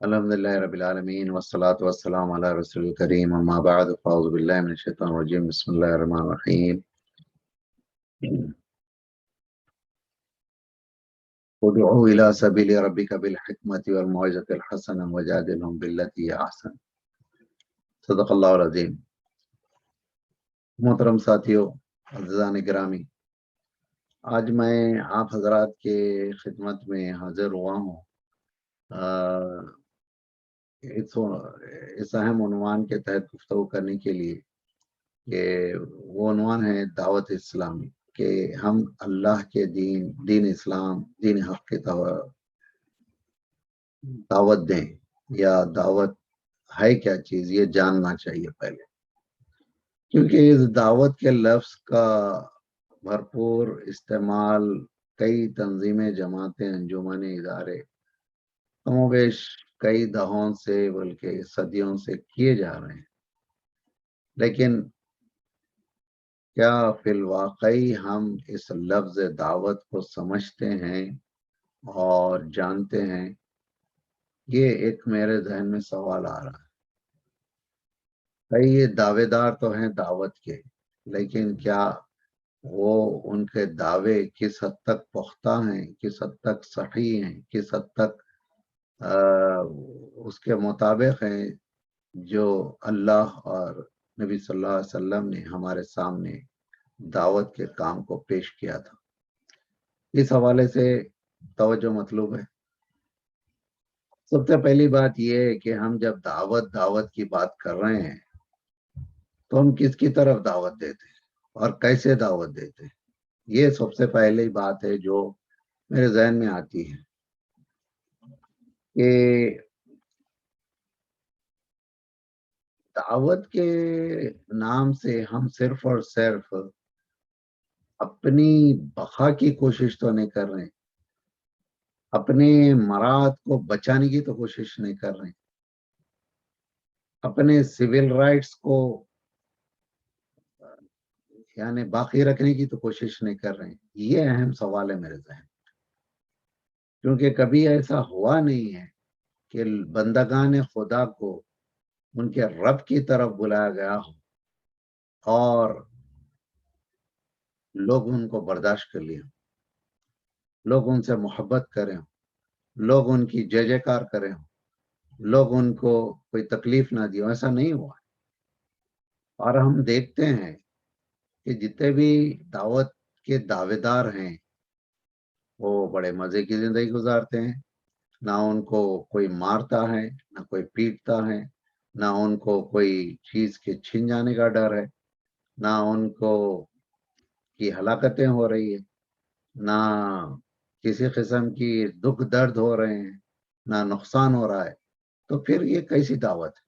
الحمدللہ رب العالمین والصلاة والسلام علی رسول الکریم اما بعد فاعوذ باللہ من الشیطان الرجیم بسم اللہ الرحمن الرحیم ادعو الى سبیل ربک بالحکمت والموعظۃ الحسنہ وجادلہم باللتی ہی احسن۔ صدق اللہ العظیم۔ محترم ساتھیو، عزیزان گرامی، آج میں آپ حضرات کے خدمت میں حاضر ہوا ہوں اس اہم عنوان کے تحت گفتگو کرنے کے لیے کہ وہ عنوان ہے دعوت اسلامی، کہ ہم اللہ کے دین اسلام، دین حق کی دعوت دیں، یا دعوت ہے کیا چیز یہ جاننا چاہیے پہلے، کیونکہ اس دعوت کے لفظ کا بھرپور استعمال کئی تنظیمیں، جماعتیں، انجمنیں، ادارے کم و بیش کئی دہوں سے بلکہ صدیوں سے کیے جا رہے ہیں، لیکن کیا فی الواقعی ہم اس لفظ دعوت کو سمجھتے ہیں اور جانتے ہیں؟ یہ ایک میرے ذہن میں سوال آ رہا ہے۔ کئی دعوے دار تو ہیں دعوت کے، لیکن کیا وہ ان کے دعوے کس حد تک پختہ ہیں، کس حد تک صحیح ہیں، کس حد تک اس کے مطابق ہیں جو اللہ اور نبی صلی اللہ علیہ وسلم نے ہمارے سامنے دعوت کے کام کو پیش کیا تھا؟ اس حوالے سے توجہ مطلوب ہے۔ سب سے پہلی بات یہ ہے کہ ہم جب دعوت کی بات کر رہے ہیں تو ہم کس کی طرف دعوت دیتے ہیں اور کیسے دعوت دیتے ہیں، یہ سب سے پہلی بات ہے جو میرے ذہن میں آتی ہے کہ دعوت کے نام سے ہم صرف اور صرف اپنی بقا کی کوشش تو نہیں کر رہے ہیں، اپنے مراد کو بچانے کی تو کوشش نہیں کر رہے ہیں، اپنے سول رائٹس کو یعنی باقی رکھنے کی تو کوشش نہیں کر رہے ہیں۔ یہ اہم سوال ہے میرے ذہن، کیونکہ کبھی ایسا ہوا نہیں ہے کہ بندگان خدا کو ان کے رب کی طرف بلایا گیا ہو اور لوگ ان کو برداشت کر لیے، لوگ ان سے محبت کریں، لوگ ان کی جے جے کار کریں، لوگ ان کو کوئی تکلیف نہ دی، ایسا نہیں ہوا۔ اور ہم دیکھتے ہیں کہ جتنے بھی دعوت کے دعوے دار ہیں وہ بڑے مزے کی زندگی گزارتے ہیں، نہ ان کو کوئی مارتا ہے، نہ کوئی پیٹتا ہے، نہ ان کو کوئی چیز کے چھن جانے کا ڈر ہے، نہ ان کو کی ہلاکتیں ہو رہی ہے، نہ کسی قسم کی دکھ درد ہو رہے ہیں، نہ نقصان ہو رہا ہے، تو پھر یہ کیسی دعوت ہے؟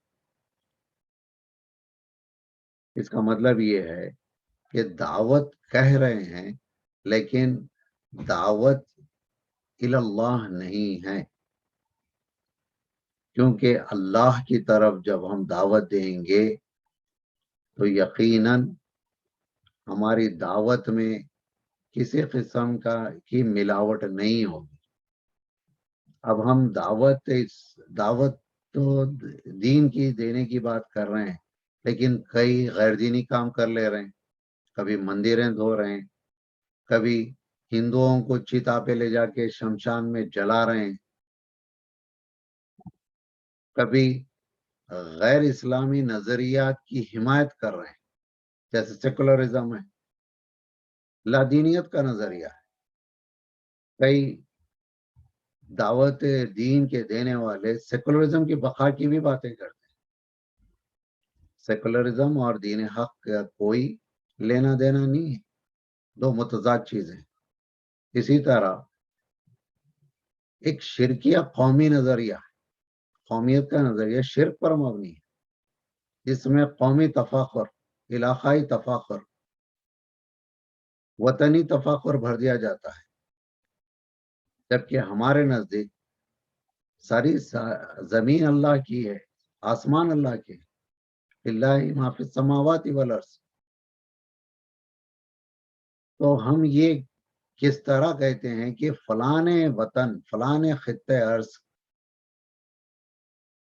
اس کا مطلب یہ ہے کہ دعوت کہہ رہے ہیں لیکن دعوت اللہ نہیں ہے، کیونکہ اللہ کی طرف جب ہم دعوت دیں گے تو یقیناً ہماری دعوت میں کسی قسم کی ملاوٹ نہیں ہوگی۔ اب ہم دعوت تو دین کی دینے کی بات کر رہے ہیں، لیکن کئی غیر دینی کام کر لے رہے ہیں، کبھی مندریں دھو رہے ہیں، کبھی ہندوؤں کو چتا پہ لے جا کے شمشان میں جلا رہے ہیں، کبھی غیر اسلامی نظریات کی حمایت کر رہے ہیں، جیسے سیکولرزم ہے، لادینیت کا نظریہ ہے۔ کئی دعوت دین کے دینے والے سیکولرزم کی بقا کی بھی باتیں کرتے ہیں۔ سیکولرزم اور دین حق کا کوئی لینا دینا نہیں ہے، دو متضاد چیزیں۔ اسی طرح ایک شرکیہ قومی نظریہ ہے، قومیت کا نظریہ شرک پر مبنی ہے، جس میں قومی تفاخر، علاقائی تفاخر، وطنی تفاخر بھر دیا جاتا ہے، جبکہ ہمارے نزدیک ساری زمین اللہ کی ہے، آسمان اللہ کے، للہ ما فی السماوات والارض۔ تو ہم یہ کس طرح کہتے ہیں کہ فلاں وطن، فلاں خطے ارض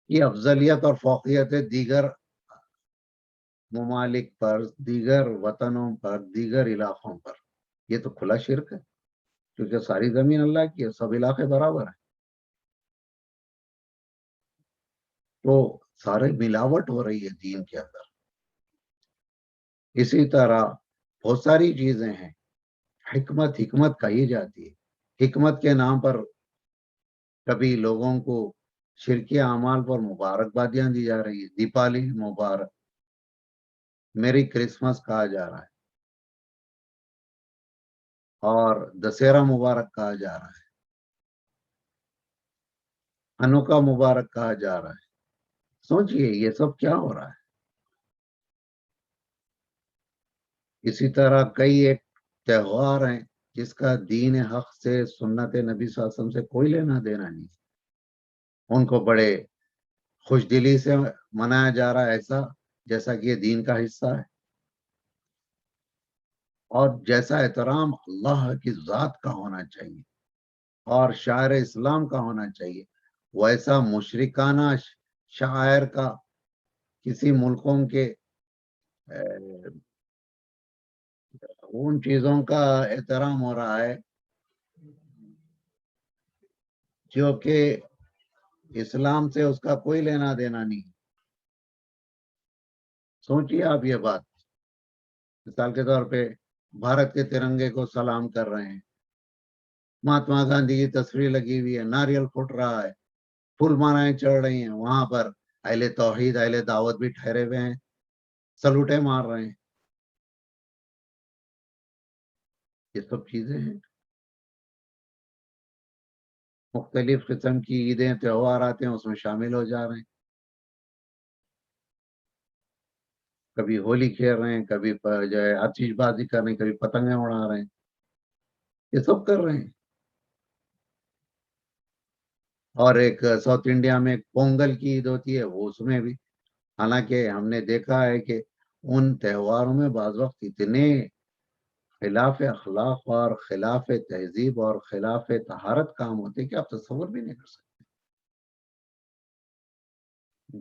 کی افضلیت اور فوقیت دیگر ممالک پر، دیگر وطنوں پر، دیگر علاقوں پر، یہ تو کھلا شرک ہے، کیونکہ ساری زمین اللہ کی ہے، سب علاقے برابر ہیں. تو سارے ملاوٹ ہو رہی ہے دین کے اندر. اسی طرح بہت ساری چیزیں ہیں. حکمت کہی جاتی ہے. حکمت کے نام پر کبھی لوگوں کو شرکی اعمال پر مبارکبادیاں دی جا رہی ہے. دیپالی مبارک، میری کرسمس کہا جا رہا ہے، اور دسہرہ مبارک کہا جا رہا ہے، ہنوکا مبارک کہا جا رہا ہے. سوچئے یہ سب کیا ہو رہا ہے. اسی طرح کئی ایک تہوار ہیں جس کا دین حق سے، سنت نبی صلی اللہ علیہ وسلم سے کوئی لینا دینا نہیں. ان کو بڑے خوش دلی سے منایا جا رہا ہے، ایسا جیسا کہ یہ دین کا حصہ ہے. اور جیسا احترام اللہ کی ذات کا ہونا چاہیے اور شاعر اسلام کا ہونا چاہیے، ویسا مشرکانہ شاعر کا کسی ملکوں کے ان چیزوں کا احترام ہو رہا ہے جو کہ اسلام سے اس کا کوئی لینا دینا نہیں. سوچئے آپ یہ بات. مثال کے طور پہ بھارت کے ترنگے کو سلام کر رہے ہیں، مہاتما گاندھی کی تصویر لگی ہوئی ہے، ناریل پھٹ رہا ہے، پھول مالائیں چڑھ رہی ہیں، وہاں پر اہل توحید، اہل دعوت بھی ٹھہرے ہوئے ہیں، سلوٹیں مار رہے ہیں. یہ سب چیزیں ہیں. مختلف قسم کی عیدیں، تہوار آتے ہیں، اس میں شامل ہو جا رہے ہیں. کبھی ہولی کھیل رہے ہیں، کبھی جو ہے آتش بازی کر رہے ہیں، کبھی پتنگیں اڑا رہے ہیں. یہ سب کر رہے ہیں. اور ایک ساؤتھ انڈیا میں ایک پونگل کی عید ہوتی ہے، وہ اس میں بھی، حالانکہ ہم نے دیکھا ہے کہ ان تہواروں میں بعض وقت اتنے خلاف اخلاق اور خلاف تہذیب اور خلاف طہارت کام ہوتے کہ آپ تصور بھی نہیں کر سکتے.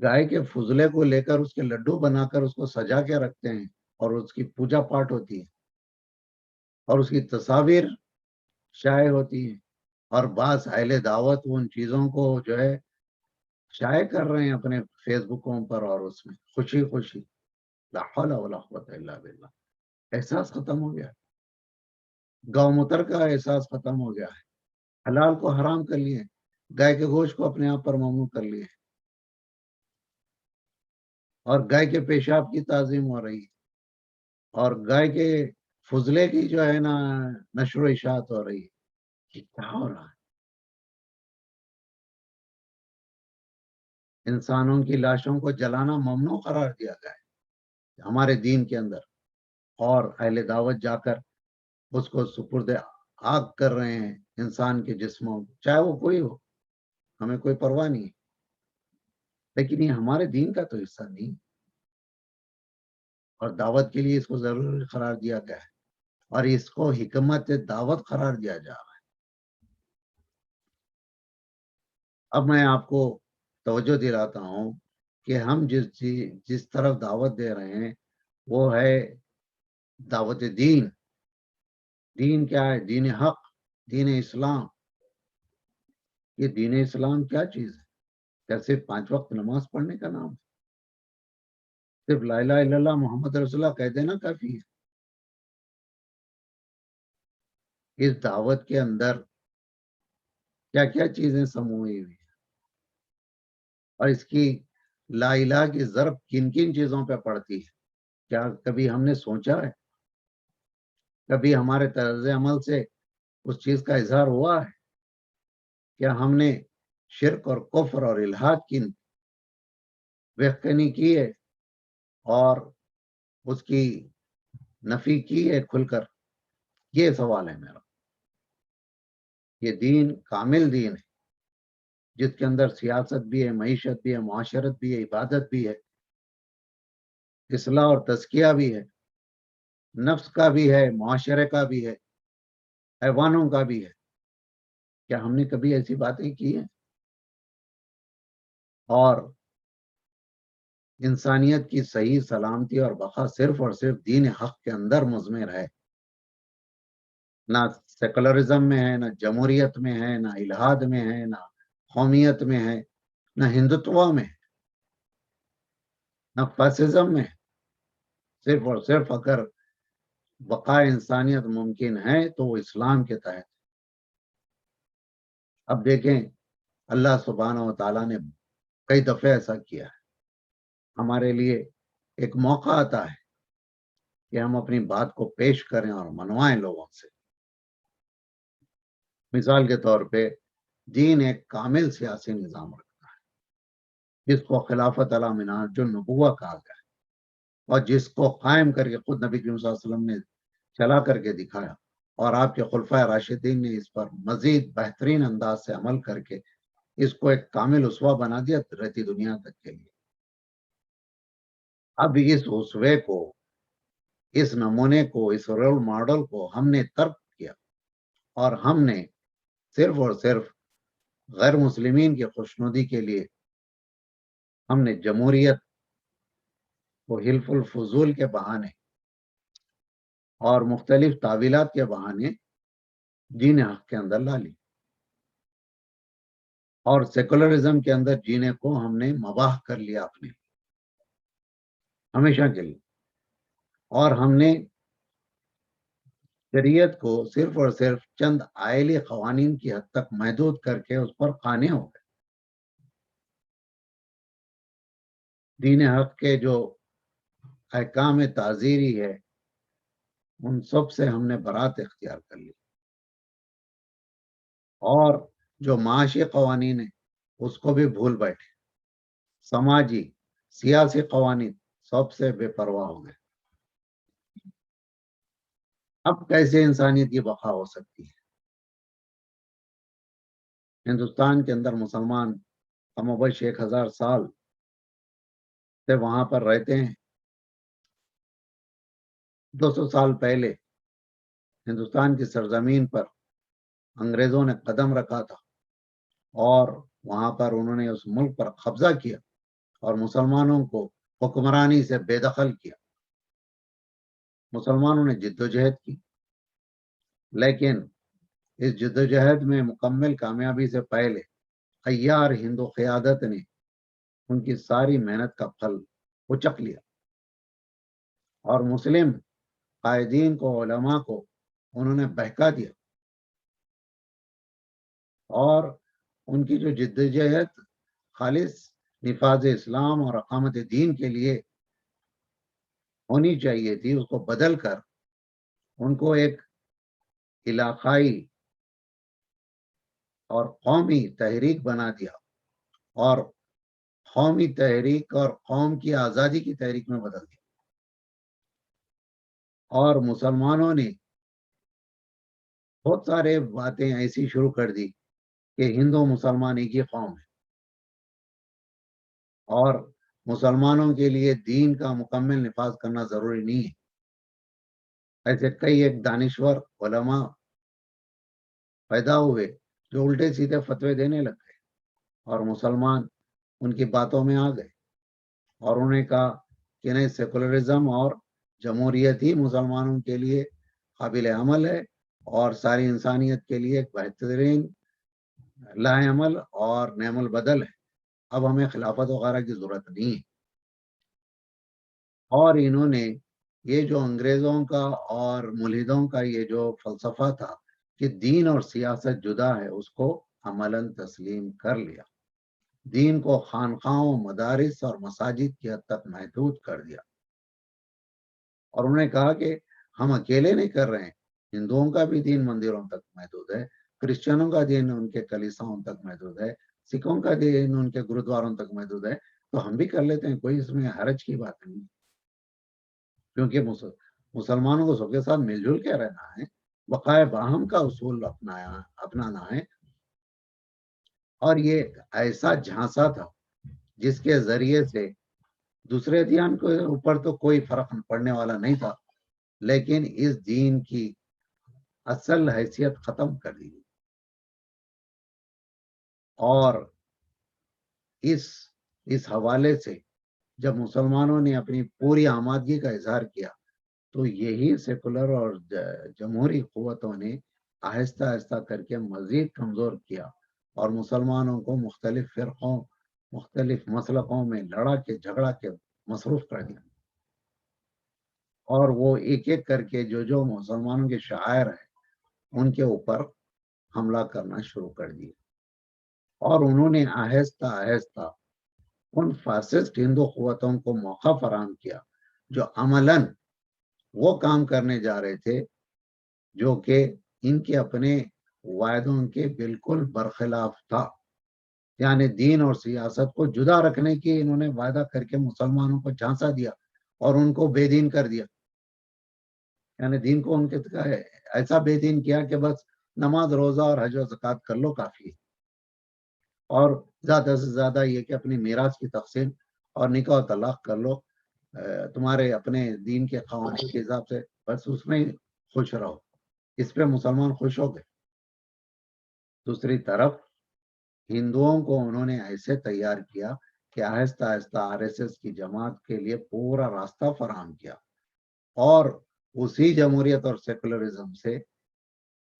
گائے کے فضلے کو لے کر اس کے لڈو بنا کر اس کو سجا کے رکھتے ہیں، اور اس کی پوجا پاٹ ہوتی ہے، اور اس کی تصاویر شائع ہوتی ہیں، اور بعض اہل دعوت ان چیزوں کو جو ہے شائع کر رہے ہیں اپنے فیس بکوں پر، اور اس میں خوشی خوشی. لا حول ولا قوت الا باللہ. احساس ختم ہو گیا. گاؤ متر کا احساس ختم ہو گیا ہے. حلال کو حرام کر لیے، گائے کے گوشت کو اپنے آپ پر ممنوع کر لیے، اور گائے کے پیشاب کی تعظیم ہو رہی ہے، اور گائے کے فضلے کی جو ہے نا نشر و اشاعت ہو رہی ہے. یہ کیا ہو رہا ہے؟ انسانوں کی لاشوں کو جلانا ممنوع قرار دیا گیا ہے ہمارے دین کے اندر، اور اہل دعوت جا کر اس کو سپرد آگ کر رہے ہیں انسان کے جسموں، چاہے وہ کوئی ہو، ہمیں کوئی پرواہ نہیں ہے. لیکن یہ ہمارے دین کا تو حصہ نہیں، اور دعوت کے لیے اس کو ضروری قرار دیا گیا ہے، اور اس کو حکمت دعوت قرار دیا جا رہا ہے. اب میں آپ کو توجہ دلاتا ہوں کہ ہم جس طرف دعوت دے رہے ہیں وہ ہے دعوت دین. دین کیا ہے؟ دین حق، دین اسلام. یہ دین اسلام کیا چیز ہے؟ کیا صرف 5 وقت نماز پڑھنے کا نام ہے؟ صرف لا الہ الا اللہ محمد رسول اللہ کہہ دینا کافی ہے؟ اس دعوت کے اندر کیا کیا چیزیں سموئی ہوئی ہیں، اور اس کی لا الہ کی ضرب کن کن چیزوں پہ پڑتی ہے؟ کیا کبھی ہم نے سوچا ہے؟ کبھی ہمارے طرز عمل سے اس چیز کا اظہار ہوا ہے؟ کیا ہم نے شرک اور کفر اور الحاد کی بہتنی کی ہے اور اس کی نفی کی ہے کھل کر؟ یہ سوال ہے میرا. یہ دین کامل دین ہے جس کے اندر سیاست بھی ہے، معیشت بھی ہے، معاشرت بھی ہے، عبادت بھی ہے، اصلاح اور تزکیہ بھی ہے، نفس کا بھی ہے، معاشرے کا بھی ہے، حیوانوں کا بھی ہے. کیا ہم نے کبھی ایسی باتیں کی ہیں؟ اور انسانیت کی صحیح سلامتی اور بقا صرف اور صرف دین حق کے اندر مضمر ہے، نہ سیکولرزم میں ہے، نہ جمہوریت میں ہے، نہ الہاد میں ہے، نہ قومیت میں ہے، نہ ہندوتوا میں ہے، نہ فاسزم میں ہے۔ صرف اور صرف اگر بقائے انسانیت ممکن ہے تو وہ اسلام کے تحت۔ اب دیکھیں، اللہ سبحانہ و تعالیٰ نے کئی دفعہ ایسا کیا ہے، ہمارے لیے ایک موقع آتا ہے کہ ہم اپنی بات کو پیش کریں اور منوائیں لوگوں سے۔ مثال کے طور پہ دین ایک کامل سیاسی نظام رکھتا ہے جس کو خلافت علی منہاج النبوہ کہا گیا ہے، اور جس کو قائم کر کے خود نبی کریم صلی اللہ علیہ وسلم نے چلا کر کے دکھایا، اور آپ کے خلفائے راشدین نے اس پر مزید بہترین انداز سے عمل کر کے اس کو ایک کامل اسوہ بنا دیا رہتی دنیا تک کے لیے۔ اب اس اسوے کو، اس نمونے کو، اس رول ماڈل کو ہم نے ترک کیا، اور ہم نے صرف اور صرف غیر مسلمین کی خوشنودی کے لیے ہم نے جمہوریت کو حلف الفضول کے بہانے اور مختلف تعویلات کے بہانے دین حق کے اندر لا لی، اور سیکولرزم کے اندر جینے کو ہم نے مباح کر لیا اپنے ہمیشہ کے لیے، اور ہم نے شریعت کو صرف اور صرف چند آئلی قوانین کی حد تک محدود کر کے اس پر قانے ہو گئے۔ دین حق کے جو احکام تعزیری ہے ان سب سے ہم نے برات اختیار کر لی، اور جو معاشی قوانین ہیں اس کو بھی بھول بیٹھے، سماجی سیاسی قوانین سب سے بے پرواہ ہو گئے۔ اب کیسے انسانیت کی بقا ہو سکتی ہے؟ ہندوستان کے اندر مسلمان کم و بیش 1000 سال سے وہاں پر رہتے ہیں۔ 200 سال پہلے ہندوستان کی سرزمین پر انگریزوں نے قدم رکھا تھا، اور وہاں پر انہوں نے اس ملک پر قبضہ کیا اور مسلمانوں کو حکمرانی سے بے دخل کیا۔ مسلمانوں نے جد و جہد کی، لیکن اس جد و جہد میں مکمل کامیابی سے پہلے عیار ہندو قیادت نے ان کی ساری محنت کا پھل اچک لیا، اور مسلم قائدین کو، علماء کو انہوں نے بہکا دیا، اور ان کی جو جد و جہد خالص نفاذ اسلام اور اقامت دین کے لیے ہونی چاہیے تھی، اس کو بدل کر ان کو ایک علاقائی اور قومی تحریک بنا دیا، اور قومی تحریک اور قوم کی آزادی کی تحریک میں بدل دیا۔ اور مسلمانوں نے بہت سارے باتیں ایسی شروع کر دی کہ ہندو مسلمان ایک ہی قوم ہے، اور مسلمانوں کے لیے دین کا مکمل نفاذ کرنا ضروری نہیں ہے۔ ایسے کئی ایک دانشور علماء پیدا ہوئے جو الٹے سیدھے فتوے دینے لگ گئے، اور مسلمان ان کی باتوں میں آ گئے، اور انہوں نے کہا کہ نہیں، سیکولرزم اور جمہوریت ہی مسلمانوں کے لیے قابل عمل ہے، اور ساری انسانیت کے لیے ایک بہترین لائحہ عمل اور نعم البدل ہے۔ اب ہمیں خلافت وغیرہ کی ضرورت نہیں ہے۔ اور انہوں نے یہ جو انگریزوں کا اور ملحدوں کا یہ جو فلسفہ تھا کہ دین اور سیاست جدا ہے، اس کو عملاً تسلیم کر لیا۔ دین کو خانقاہوں، مدارس اور مساجد کی حد تک محدود کر دیا، اور انہوں نے کہا کہ ہم اکیلے نہیں کر رہے ہیں، ہندوؤں کا بھی دین مندروں تک محدود ہے، کرسچنوں کا دین ان کے کلیساؤں تک محدود ہے، سکھوں کا دین ان کے گرودواروں تک محدود ہے، تو ہم بھی کر لیتے ہیں، کوئی اس میں حرج کی بات نہیں، کیونکہ مسلمانوں کو سب کے ساتھ مل جل کے رہنا ہے، بقائے باہم کا اصول اپنانا ہے۔ اور یہ ایسا جھانسا تھا جس کے ذریعے سے دوسرے ادیان کے اوپر تو کوئی فرق پڑنے والا نہیں تھا، لیکن اس دین کی اصل حیثیت ختم کر دی، اور اس حوالے سے جب مسلمانوں نے اپنی پوری آمادگی کا اظہار کیا تو یہی سیکولر اور جمہوری قوتوں نے آہستہ آہستہ کر کے مزید کمزور کیا اور مسلمانوں کو مختلف فرقوں مختلف مسلکوں میں لڑا کے جھگڑا کے مصروف کر دیا، اور وہ ایک ایک کر کے جو مسلمانوں کے شاعر ہیں ان کے اوپر حملہ کرنا شروع کر دیا، اور انہوں نے آہستہ آہستہ ان فاسسٹ ہندو قوتوں کو موقع فراہم کیا جو عملاً وہ کام کرنے جا رہے تھے جو کہ ان کے اپنے وعدوں کے بالکل برخلاف تھا، یعنی دین اور سیاست کو جدا رکھنے کی انہوں نے وعدہ کر کے مسلمانوں کو جھانسا دیا اور ان کو بے دین کر دیا، یعنی دین کو ان کے ایسا بے دین کیا کہ بس نماز روزہ اور حج و زکوٰۃ کر لو کافی ہے، اور زیادہ سے زیادہ یہ کہ اپنی میراث کی تقسیم اور نکاح و طلاق کر لو، تمہارے اپنے دین کے قوانین کے حساب سے، بس اس میں خوش رہو، اس پہ مسلمان خوش ہو گئے۔ دوسری طرف ہندوؤں کو انہوں نے ایسے تیار کیا کہ آہستہ آہستہ RSS کی جماعت کے لیے پورا راستہ فراہم کیا، اور اسی جمہوریت اور سیکولرزم سے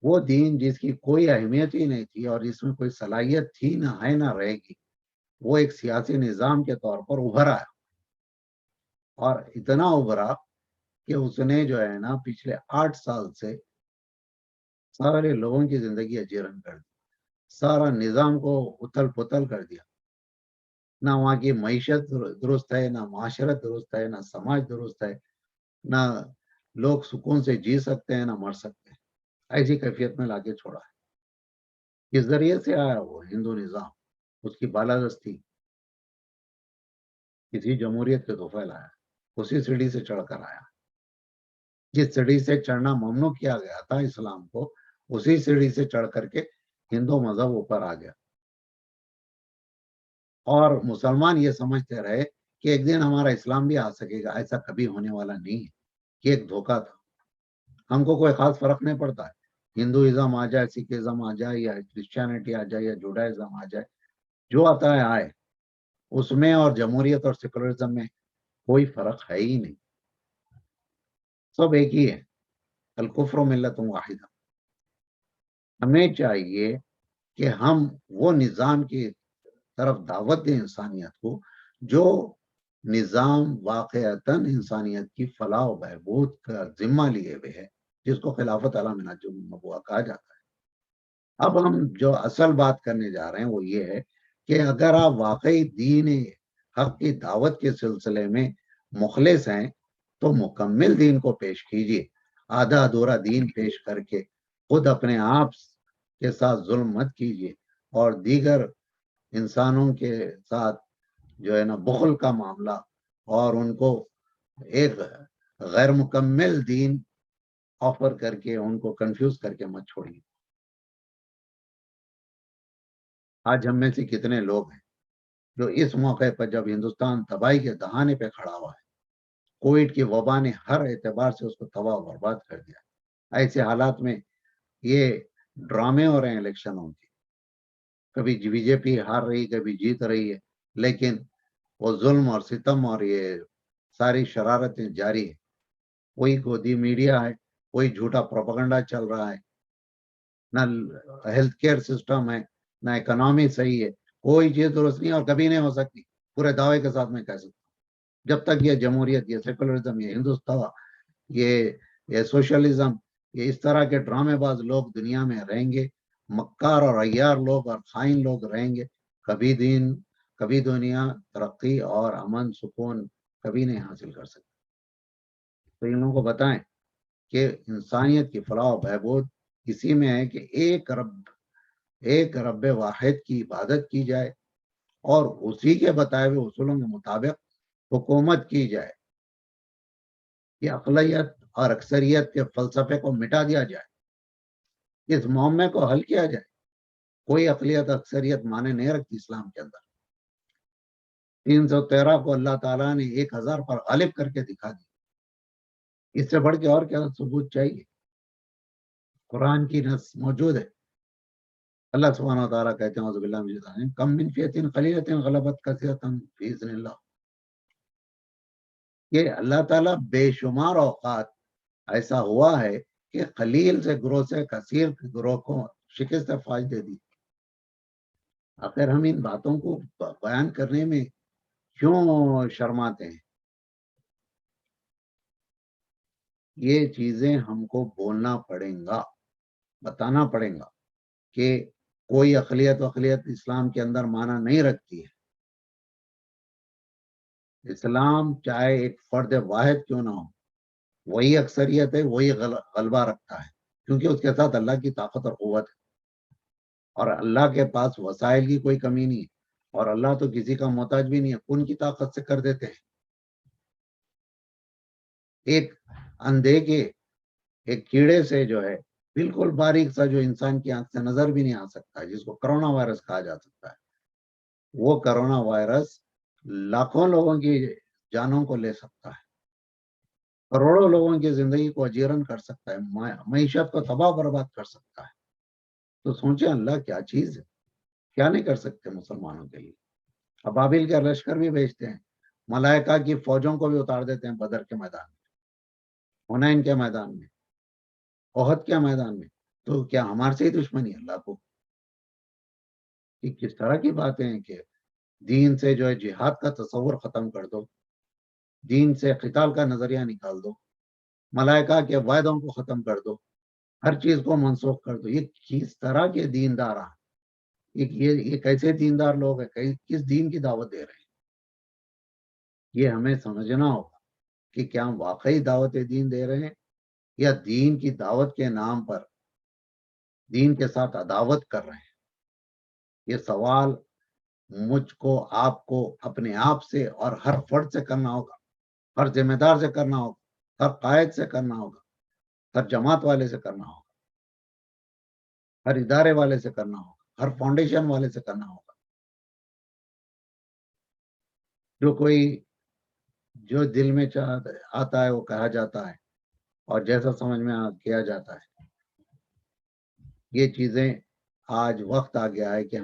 وہ دین جس کی کوئی اہمیت ہی نہیں تھی اور جس میں کوئی صلاحیت تھی نہ ہے نہ رہے گی، وہ ایک سیاسی نظام کے طور پر ابھر آیا، اور اتنا ابھرا کہ اس نے جو ہے نا پچھلے 8 سال سے سارے لوگوں کی زندگی اجیرن کر دی، سارا نظام کو اتل پتل کر دیا، نہ وہاں کی معیشت درست ہے، نہ معاشرت درست ہے، نہ سماج درست ہے، نہ لوگ سکون سے جی سکتے ہیں نہ مر سکتے ہیں، ایسی کیفیت میں لا کے چھوڑا ہے۔ کس ذریعے سے آیا وہ ہندو نظام؟ اس کی بالادستی کسی جمہوریت کے توفیل آیا، اسی سیڑھی سے چڑھ کر آیا، جس سیڑھی سے چڑھنا ممنوع کیا گیا تھا اسلام کو، اسی سیڑھی سے چڑھ کر کے ہندو مذہب اوپر آ گیا، اور مسلمان یہ سمجھتے رہے کہ ایک دن ہمارا اسلام بھی آ سکے گا، ایسا کبھی ہونے والا نہیں ہے، یہ ایک دھوکہ تھا۔ ہم کو کوئی خاص فرق نہیں پڑتا ہے، ہندوازم آ جائے، سکھ ازم آ جائے، یا کرسچینٹی آ جائے، یا جوڈائزم آ جائے، جو آتا ہے آئے، اس میں اور جمہوریت اور سیکولرزم میں کوئی فرق ہے ہی نہیں، سب ایک ہی ہے، الکفر ملت واحدہ۔ ہمیں چاہیے کہ ہم وہ نظام کی طرف دعوت دیں انسانیت کو، جو نظام واقعتاً انسانیت کی فلاح و بہبود کا ذمہ لیے ہوئے ہے، جس کو خلافت علی منہاج النبوہ کہا جاتا ہے۔ اب ہم جو اصل بات کرنے جا رہے ہیں وہ یہ ہے کہ اگر آپ واقعی دین حق کی دعوت کے سلسلے میں مخلص ہیں تو مکمل دین کو پیش کیجیے، آدھا ادھورا دین پیش کر کے خود اپنے آپ کے ساتھ ظلم مت کیجیے، اور دیگر انسانوں کے ساتھ جو ہے نا بخل کا معاملہ اور ان کو ایک غیر مکمل دین آفر کر کے ان کو کنفیوز کر کے مت چھوڑیے۔ آج ہم میں سے کتنے لوگ ہیں جو اس موقع پر جب ہندوستان تباہی کے دہانے پہ کھڑا ہوا ہے، کووڈ کی وبا نے ہر اعتبار سے اس کو تباہ و برباد کر دیا، ایسے حالات میں یہ ڈرامے ہو رہے ہیں الیکشنوں کے، کبھی بی جے پی ہار رہی، کبھی جیت رہی ہے، لیکن وہ ظلم اور ستم اور یہ ساری شرارتیں جاری ہے، کوئی گودی میڈیا ہے، کوئی جھوٹا پروپیگنڈا چل رہا ہے، نہ ہیلتھ کیئر سسٹم ہے، نہ اکنامی صحیح ہے، کوئی چیز درست نہیں اور کبھی نہیں ہو سکتی، پورے دعوے کے ساتھ میں کہہ سکتا ہوں، جب تک یہ جمہوریت، یہ سیکولرزم، یہ ہندوستان، یہ سوشلزم، یہ اس طرح کے ڈرامے باز لوگ دنیا میں رہیں گے، مکار اور عیار لوگ اور خائن لوگ رہیں گے، کبھی دین، کبھی دنیا ترقی اور امن سکون کبھی نہیں حاصل کر سکتے۔ تو ان لوگوں کو بتائیں کہ انسانیت کی فلاح و بہبود اسی میں ہے کہ ایک رب واحد کی عبادت کی جائے اور اسی کے بتائے ہوئے اصولوں کے مطابق حکومت کی جائے، کہ اقلیت اور اکثریت کے فلسفے کو مٹا دیا جائے، اس معاملے کو حل کیا جائے۔ کوئی اقلیت اکثریت مانے نہیں رکھتی اسلام کے اندر، 313 کو اللہ تعالیٰ نے 1000 پر غالب کر کے دکھا دی، اس سے بڑھ کے اور کیا ثبوت چاہیے؟ قرآن کی نص موجود ہے، اللہ سبحانہ وتعالیٰ کہتے ہیں اعوذ باللہ من الشیطان الرجیم، کم من فئۃ قلیلۃ غلبت کثیرۃ باذن اللہ، یہ اللہ تعالیٰ بے شمار اوقات ایسا ہوا ہے کہ قلیل سے گروہ سے کثیر گروہ کو شکست فاش دے دی. آخر ہم ان باتوں کو بیان کرنے میں کیوں شرماتے ہیں؟ یہ چیزیں ہم کو بولنا پڑیں گا، بتانا پڑیں گا کہ کوئی اقلیت اسلام کے اندر معنی نہیں رکھتی ہے. اسلام چاہے ایک فرد واحد کیوں نہ ہو، وہی اکثریت ہے، وہی غلبہ رکھتا ہے، کیونکہ اس کے ساتھ اللہ کی طاقت اور قوت ہے، اور اللہ کے پاس وسائل کی کوئی کمی نہیں ہے، اور اللہ تو کسی کا محتاج بھی نہیں ہے، کن کی طاقت سے کر دیتے ہیں. ایک اندھے کے ایک کیڑے سے جو ہے بالکل باریک سا جو انسان کی آنکھ سے نظر بھی نہیں آ سکتا ہے، جس کو کرونا وائرس کہا جا سکتا ہے، وہ کرونا وائرس لاکھوں لوگوں کی جانوں کو لے سکتا ہے، کروڑوں لوگوں کی زندگی کو اجیرن کر سکتا ہے، معیشت کو تباہ برباد کر سکتا ہے. تو سوچیں اللہ کیا چیز ہے، کیا نہیں کر سکتے مسلمانوں کے لیے. ابابیل کے لشکر بھی بھیجتے ہیں، ملائکہ کی فوجوں کو بھی اتار دیتے ہیں بدر کے میدان میں، حنین کے میدان میں، احد کے میدان میں. تو کیا ہمارے سے ہی دشمنی اللہ کو؟ کہ کس طرح کی باتیں ہیں کہ دین سے جو ہے جہاد کا تصور ختم کر دو، دین سے قتال کا نظریہ نکال دو، ملائکہ کے وعدوں کو ختم کر دو، ہر چیز کو منسوخ کر دو. یہ کس طرح کے دیندار ہیں؟ یہ کیسے دیندار لوگ ہیں؟ کس دین کی دعوت دے رہے ہیں؟ یہ ہمیں سمجھنا ہوگا کہ کیا ہم واقعی دعوت دین دے رہے ہیں، یا دین کی دعوت کے نام پر دین کے ساتھ عداوت کر رہے ہیں. یہ سوال مجھ کو، آپ کو اپنے آپ سے اور ہر فرد سے کرنا ہوگا، ہر ذمہ دار سے کرنا ہوگا، ہر قائد سے کرنا ہوگا، ہر جماعت والے سے کرنا ہوگا، ہر ادارے والے سے کرنا ہوگا، ہر فاؤنڈیشن والے سے کرنا ہوگا. جو دل میں آتا ہے وہ کہا جاتا ہے، اور جیسا سمجھ میں کیا جاتا ہے. یہ چیزیں آج وقت آ گیا ہے کہ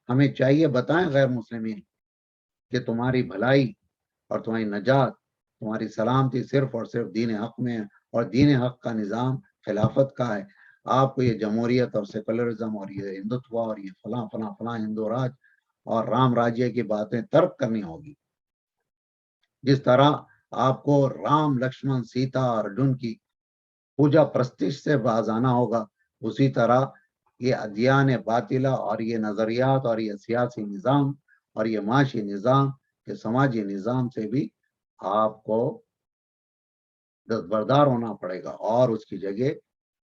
ہمیں چاہیے بتائیں غیر مسلمین کہ تمہاری بھلائی اور تمہاری نجات، تمہاری سلامتی صرف اور صرف دین حق میں ہے، اور دین حق کا نظام خلافت کا ہے. آپ کو یہ جمہوریت اور سیکولرزم اور یہ ہندوتوا اور یہ فلاں فلاں فلاں ہندو راج اور رام راجیہ کی باتیں ترک کرنی ہوگی. جس طرح آپ کو رام، لکشمن، سیتا اور ارجن کی پوجا پرستش سے باز آنا ہوگا، اسی طرح یہ ادیان باطلہ اور یہ نظریات اور یہ سیاسی نظام اور یہ معاشی نظام، یہ سماجی نظام سے بھی آپ کو دستبردار ہونا پڑے گا، اور اس کی جگہ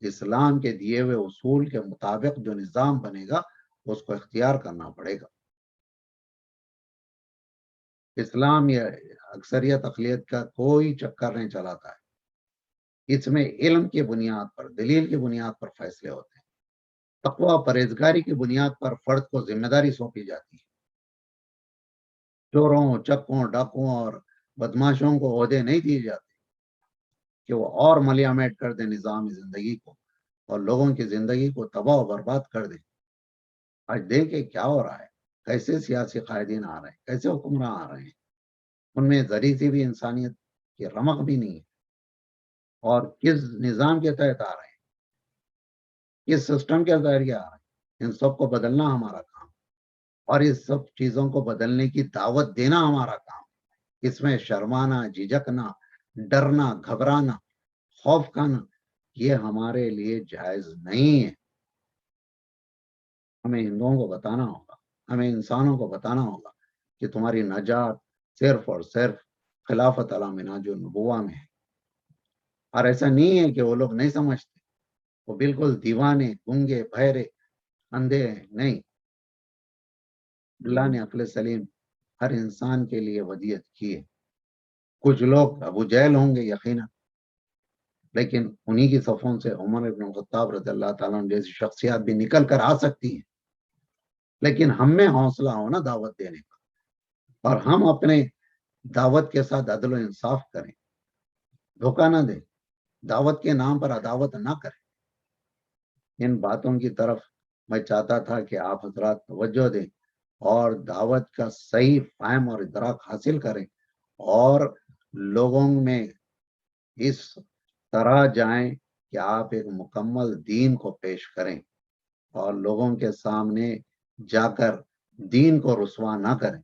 اسلام کے دیے ہوئے اصول کے مطابق جو نظام بنے گا اس کو اختیار کرنا پڑے گا. اسلام یا اکثریت اقلیت کا کوئی چکر نہیں چلاتا ہے. اس میں علم کی بنیاد پر، دلیل کی بنیاد پر فیصلے ہوتے ہیں. تقویٰ پرہیزگاری کی بنیاد پر فرد کو ذمہ داری سونپی جاتی ہے. چوروں، چکوں، ڈاکوں اور بدماشوں کو عہدے نہیں دیے جاتے کہ وہ اور ملیامٹ کر دیں نظام زندگی کو اور لوگوں کی زندگی کو تباہ و برباد کر دیں. آج دیکھیں کیا ہو رہا ہے، کیسے سیاسی قائدین آ رہے ہیں، کیسے حکمراں آ رہے ہیں، ان میں ذری سی بھی انسانیت کی رمق بھی نہیں ہے، اور کس نظام کے تحت آ رہے ہیں، کس سسٹم کے ذریعے آ رہے ہیں. ان سب کو بدلنا ہمارا کام، اور اس سب چیزوں کو بدلنے کی دعوت دینا ہمارا کام. اس میں شرمانا، جھجکنا، ڈرنا، گھبرانا، خوف کھانا، یہ ہمارے لیے جائز نہیں ہے. ہمیں ہندوؤں کو بتانا ہوگا، ہمیں انسانوں کو بتانا ہوگا کہ تمہاری نجات صرف اور صرف خلافت علی منہاج النبوہ میں ہے. اور ایسا نہیں ہے کہ وہ لوگ نہیں سمجھتے، وہ بالکل دیوانے، گنگے، بہرے، اندھے ہیں، نہیں. اللہ نے عقل سلیم ہر انسان کے لیے ودیت کی ہے. کچھ لوگ ابو جہل ہوں گے یقینا، لیکن انہی کی صفوں سے عمر بن الخطاب رضی اللہ تعالیٰ عنہ جیسی شخصیات بھی نکل کر آ سکتی ہیں. لیکن ہم میں حوصلہ ہونا دعوت دینے کا، اور ہم اپنے دعوت کے ساتھ عدل و انصاف کریں، دھوکہ نہ دیں، دعوت کے نام پر عداوت نہ کریں. ان باتوں کی طرف میں چاہتا تھا کہ آپ حضرات توجہ دیں اور دعوت کا صحیح فہم اور ادراک حاصل کریں، اور لوگوں میں اس طرح جائیں کہ آپ ایک مکمل دین کو پیش کریں اور لوگوں کے سامنے جا کر دین کو رسوا نہ کریں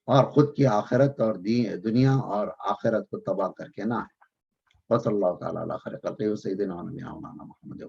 اور خود کی آخرت اور دنیا اور آخرت کو تباہ کر کے نہ ہے۔ وصلی اللہ تعالیٰ علیہ خیر خلقہ سیدنا و نبینا مولانا محمد